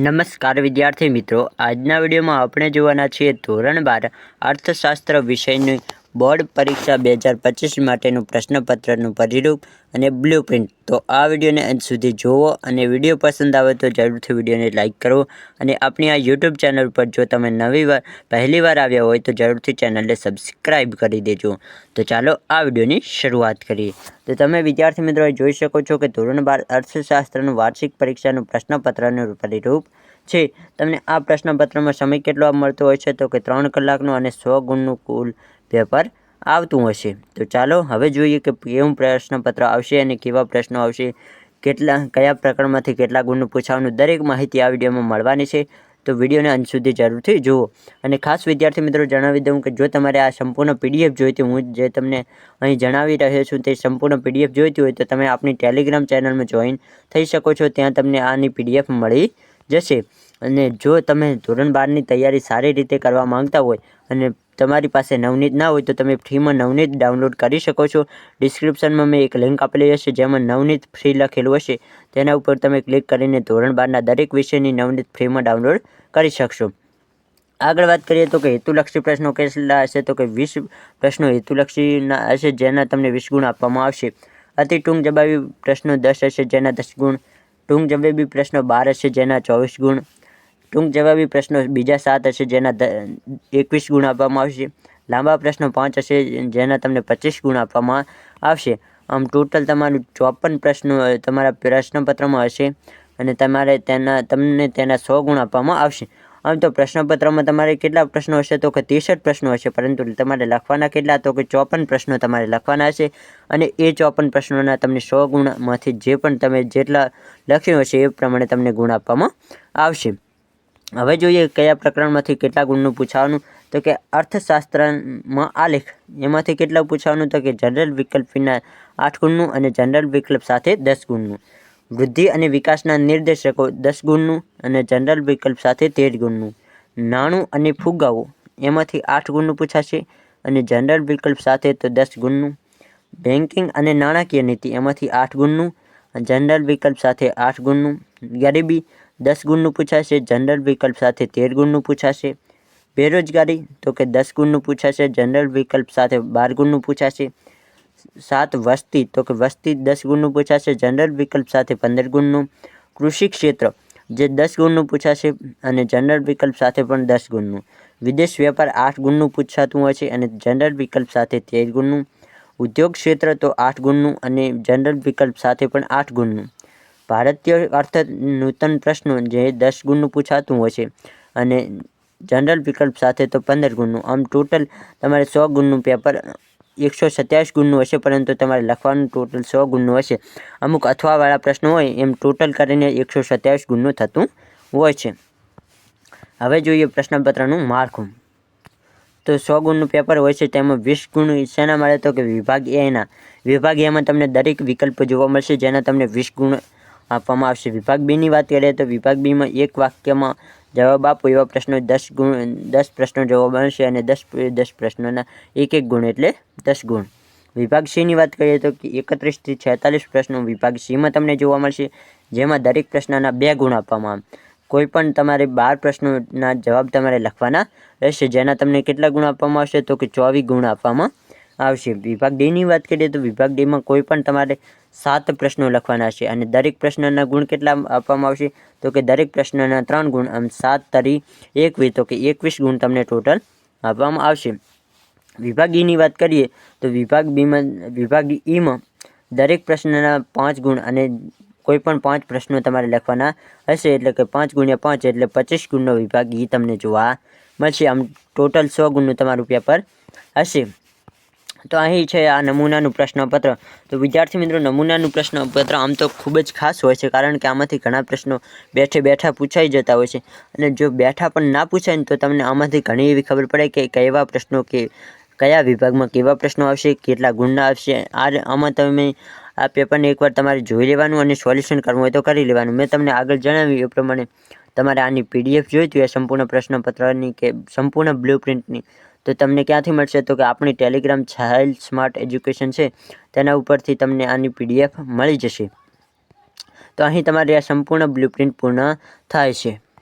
નમસ્કાર વિદ્યાર્થી મિત્રો, આજના વિડીયોમાં આપણે જોવાના છીએ ધોરણ 12 અર્થશાસ્ત્ર વિષયની બોર્ડ પરીક્ષા 2025 માટેનું પ્રશ્નપત્રનું પરિરૂપ અને બ્લુપ્રિન્ટ. તો આ વિડીયોને અંત સુધી જુઓ અને વિડીયો પસંદ આવે તો જરૂરથી વિડીયોને લાઇક કરો અને આપણી આ યુટ્યુબ ચેનલ પર જો તમે પહેલીવાર આવ્યા હોય તો જરૂરથી ચેનલને સબસ્ક્રાઈબ કરી દેજો. તો ચાલો આ વિડીયોની શરૂઆત કરીએ. તો તમે વિદ્યાર્થી મિત્રો જોઈ શકો છો કે ધોરણ 12 અર્થશાસ્ત્રનું વાર્ષિક પરીક્ષાનું પ્રશ્નપત્રનું પરિરૂપ છે. તમને આ પ્રશ્નપત્રમાં સમય કેટલો મળતો હોય છે તો કે 3 કલાકનો અને 100 ગુણનું કુલ પેપર આવતું હશે. તો ચાલો હવે જોઈએ કે કેવું પ્રશ્નપત્ર આવશે અને કેવા પ્રશ્નો આવશે, કયા પ્રકરણમાંથી કેટલા ગુણનું પૂછવાનું, દરેક માહિતી આ વિડીયોમાં મળવાની છે. તો વિડીયોને અંત સુધી જરૂરથી જુઓ. અને ખાસ વિદ્યાર્થી મિત્રો જણાવી દઉં કે જો તમારે આ સંપૂર્ણ પીડીએફ જોઈતી, હું જે તમને અહીં જણાવી રહ્યો છું તે સંપૂર્ણ પીડીએફ જોઈતી હોય તો તમે આપણી ટેલિગ્રામ ચેનલમાં જોઈન થઈ શકો છો. ત્યાં તમને આની પીડીએફ મળી જશે. અને જો તમે ધોરણ 12ની તૈયારી સારી રીતે કરવા માંગતા હોય અને તમારી પાસે નવનીત ના હોય તો તમે ફ્રીમાં નવનીત ડાઉનલોડ કરી શકો છો. ડિસ્ક્રિપ્શનમાં મેં એક લિંક આપેલી હશે જેમાં નવનીત ફ્રી લખેલું હશે. તેના ઉપર તમે ક્લિક કરીને ધોરણ 12ના દરેક વિષયની નવનીત ફ્રીમાં ડાઉનલોડ કરી શકશો. આગળ વાત કરીએ તો કે હેતુલક્ષી પ્રશ્નો કેટલા હશે તો કે 20 પ્રશ્નો હેતુલક્ષીના હશે જેના તમને 20 ગુણ આપવામાં આવશે. અતિ ટૂંક જવાબી પ્રશ્નો 10 હશે જેના 10 ગુણ. ટૂંક જવાબી પ્રશ્નો 12 હશે જેના 24 ગુણ. ટૂંક જવાબી પ્રશ્નો બીજા 7 હશે જેના 21 ગુણ આપવામાં આવશે. લાંબા પ્રશ્નો 5 હશે જેના તમને 25 ગુણ આપવામાં આવશે. આમ ટોટલ તમારું 54 પ્રશ્નો તમારા પ્રશ્નપત્રમાં હશે અને તમને તેના 100 ગુણ આપવામાં આવશે. આમ તો પ્રશ્નપત્રમાં તમારે કેટલા પ્રશ્નો હશે તો કે 63 પ્રશ્નો હશે, પરંતુ તમારે લખવાના કેટલા તો કે 54 પ્રશ્નો તમારે લખવાના હશે અને એ 54 પ્રશ્નોના તમને 100 ગુણમાંથી જે પણ તમે જેટલા લખ્યું હશે એ પ્રમાણે તમને ગુણ આપવામાં આવશે. હવે જોઈએ કયા પ્રકરણમાંથી કેટલા ગુણનું પૂછવાનું તો કે અર્થશાસ્ત્રમાં આલેખ એમાંથી કેટલા પૂછવાનું તો કે જનરલ વિકલ્પના 8 ગુણનું અને જનરલ વિકલ્પ સાથે 10 ગુણનું. વૃદ્ધિ અને વિકાસના નિર્દેશકો 10 ગુણનું અને જનરલ વિકલ્પ સાથે 13 ગુણનું. નાણું અને ફુગાવો એમાંથી 8 ગુણનું પૂછાશે અને જનરલ વિકલ્પ સાથે તો 10 ગુણનું. બેન્કિંગ અને નાણાકીય નીતિ એમાંથી 8 ગુણનું, જનરલ વિકલ્પ સાથે 8 ગુણનું. ગરીબી 10 ગુણનું પૂછાશે, જનરલ વિકલ્પ સાથે 13 ગુણનું પૂછાશે. બેરોજગારી તો કે 10 ગુણનું પૂછાશે, જનરલ વિકલ્પ સાથે 12 ગુણનું પૂછાશે. 7 વસ્તી તો કે વસ્તી 10 ગુણનું પૂછાશે, જનરલ વિકલ્પ સાથે 15 ગુણનું. કૃષિ ક્ષેત્ર જે 10 ગુણનું પૂછાશે અને જનરલ વિકલ્પ સાથે પણ 10 ગુણનું. વિદેશ વેપાર 8 ગુણનું પૂછાતું હોય છે અને જનરલ વિકલ્પ સાથે 13 ગુણનું. ઉદ્યોગ ક્ષેત્ર તો 8 ગુણનું અને જનરલ વિકલ્પ સાથે પણ 8 ગુણનું. ભારતીય અર્થ નૂતન પ્રશ્નો જે 10 ગુણનું પૂછાતું હોય છે અને જનરલ વિકલ્પ સાથે તો 15 ગુણનું. આમ ટોટલ તમારે 100 ગુણનું પેપર 127 ગુણનું હશે, પરંતુ તમારે લખવાનું ટોટલ 100 ગુણનું હશે. અમુક અથવાવાળા પ્રશ્નો હોય એમ ટોટલ કરીને 127 ગુણનું થતું હોય છે. હવે જોઈએ પ્રશ્નપત્રનું માળખું. તો 100 ગુણનું પેપર હોય છે તેમાં 20 ગુણ શેના મળે તો કે વિભાગ એના. વિભાગ એમાં તમને દરેક વિકલ્પ જોવા મળશે જેના તમને 20 ગુણ આપવામાં આવશે. વિભાગ બીની વાત કરીએ તો વિભાગ બીમાં એક વાક્યમાં જવાબ આપો એવા પ્રશ્નો 10 પ્રશ્નો જોવા મળશે અને 10 પ્રશ્નોના 1 ગુણ એટલે 10 ગુણ. વિભાગ સીની વાત કરીએ તો 31 થી 46 પ્રશ્નો વિભાગ સીમાં તમને જોવા મળશે જેમાં દરેક પ્રશ્નના 2 ગુણ આપવામાં આવે. કોઈ પણ તમારે 12 પ્રશ્નોના જવાબ તમારે લખવાના રહેશે જેના તમને કેટલા ગુણ આપવામાં આવશે તો કે 24 ગુણ આપવામાં આવશે. વિભાગ ડીની વાત કરીએ તો વિભાગ ડીમાં કોઈ પણ તમારે 7 પ્રશ્નો લખવાના હશે અને દરેક પ્રશ્નના ગુણ કેટલા આપવામાં આવશે તો કે દરેક પ્રશ્નના 3 ગુણ. આમ 7 તરી 21 તો કે 21 ગુણ તમને ટોટલ આપવામાં આવશે. વિભાગ ઈની વાત કરીએ તો વિભાગ ઈમાં દરેક પ્રશ્નના 5 ગુણ અને કોઈ પણ 5 પ્રશ્નો તમારે લખવાના હશે એટલે કે 5 ગુણ્યા 5 એટલે 25 ગુણનો વિભાગ ઈ તમને જોવા મળશે. આમ ટોટલ 100 ગુણનું તમારું પેપર હશે. તો અહીં છે આ નમૂનાનું પ્રશ્નપત્ર. તો વિદ્યાર્થી મિત્રો નમૂનાનું પ્રશ્નપત્ર આમ તો ખૂબ જ ખાસ હોય છે કારણ કે આમાંથી ઘણા પ્રશ્નો બેઠા પૂછાઈ જતા હોય છે અને જો બેઠા પણ ના પૂછાય ને તો તમને આમાંથી ઘણી એવી ખબર પડે કે કેવા પ્રશ્નો કે કયા વિભાગમાં કેવા પ્રશ્નો આવશે, કેટલા ગુણના આવશે. આમાં તમે આ પેપરને એકવાર તમારે જોઈ લેવાનું અને સોલ્યુશન કરવું હોય તો કરી લેવાનું. મેં તમને આગળ જણાવ્યું એ પ્રમાણે તમારે આની પીડીએફ જોઈતી હોય સંપૂર્ણ પ્રશ્નપત્રની કે સંપૂર્ણ બ્લુપ્રિન્ટની તો તમને ક્યાંથી મળશે તો કે આપણી ટેલિગ્રામ ચાઇલ્ડ સ્માર્ટ એજ્યુકેશન છે તેના ઉપરથી તમને આની પીડીએફ મળી જશે. તો અહીં તમારી આ સંપૂર્ણ બ્લુપ્રિન્ટ પૂર્ણ થાય છે.